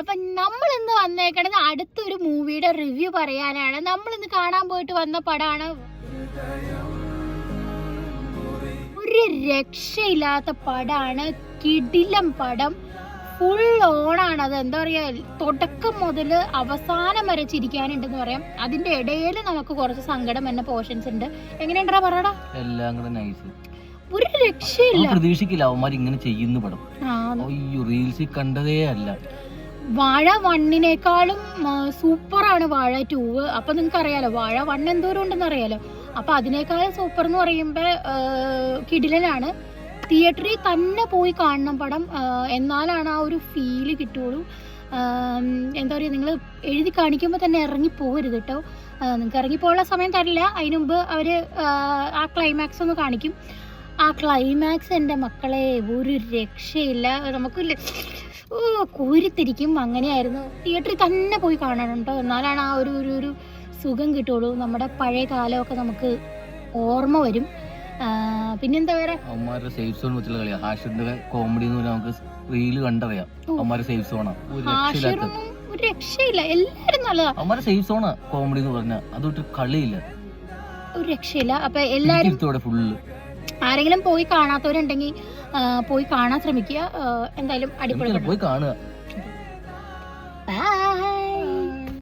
അപ്പൊ നമ്മൾ ഇന്ന് വന്നേക്കണത് അടുത്തൊരു മൂവിയുടെ റിവ്യൂ പറയാനാണ്. നമ്മൾ ഇന്ന് കാണാൻ പോയിട്ട് വന്ന പടമാണ്. ഒരു രക്ഷയില്ലാത്ത പടമാണ്, കിടിലം പടം, ഫുൾ ഓണാണ്. അത് എന്താ പറയാ, തുടക്കം മുതൽ അവസാനം വരെ ചിരിക്കാനുണ്ടെന്ന് പറയാം. അതിന്റെ ഇടയിൽ നമുക്ക് കുറച്ച് സങ്കടം എന്ന പോർഷൻസ് ഉണ്ട്. എങ്ങനെയുണ്ടാ പറയടാ? എല്ലാം കൂടെ നൈസ്, ഒരു രക്ഷയില്ല. പ്രതീക്ഷിക്കില്ല അവന്മാർ ഇങ്ങനെ ചെയ്യുന്ന പടം. അയ്യോ, റീൽസിൽ കണ്ടതേ അല്ല. വാഴ 1-നേക്കാളും സൂപ്പറാണ് വാഴ 2. അപ്പൊ നിങ്ങൾക്ക് അറിയാലോ വാഴ 1 എന്തോരം ഉണ്ടെന്ന് അറിയാലോ. അപ്പൊ അതിനേക്കാളും സൂപ്പർ എന്ന് പറയുമ്പോ കിടിലനാണ്. തിയേറ്ററിൽ തന്നെ പോയി കാണണം പടം, എന്നാലാണ് ആ ഒരു ഫീല് കിട്ടുള്ളൂ. എന്താ പറയുക, നിങ്ങൾ എഴുതി കാണിക്കുമ്പോൾ തന്നെ ഇറങ്ങി പോകരുത് കേട്ടോ. നിങ്ങൾക്ക് ഇറങ്ങിപ്പോകാനുള്ള സമയം തരില്ല, അതിന് മുമ്പ് അവർ ആ ക്ലൈമാക്സ് ഒന്ന് കാണിക്കും. ആ ക്ലൈമാക്സ് എൻ്റെ മക്കളെ ഒരു രക്ഷയില്ല. നമുക്ക് കോരിത്തിരിക്കും. അങ്ങനെയായിരുന്നു. തിയേറ്ററിൽ തന്നെ പോയി കാണണം കേട്ടോ, എന്നാലാണ് ആ ഒരു സുഖം കിട്ടുള്ളൂ. നമ്മുടെ പഴയ കാലമൊക്കെ നമുക്ക് ഓർമ്മ വരും. പിന്നെന്താ വേറെ, അവന്മാരുടെ സേഫ് സോൺ വെച്ചുള്ള കളിയാ. ഹാഷിറിന്റെ കോമഡി എന്ന് പറഞ്ഞാൽ നമുക്ക് റീല് കണ്ടറിയാം. അവന്മാരുടെ സേഫ് സോണാ, ഒരു രക്ഷയില്ല. എല്ലാരും നല്ലതാ. അവന്മാരുടെ സേഫ് സോണാ കോമഡി എന്ന് പറഞ്ഞാൽ, അതൊട്ട് കളിയില്ല, ഒരു രക്ഷയില്ല. അപ്പൊ എല്ലാരും ഫുള്ള് ആരെങ്കിലും പോയി കാണാത്തവരുണ്ടെങ്കിൽ പോയി കാണാൻ ശ്രമിക്കുക. എന്തായാലും അടിപൊളി പോയി കാണുക.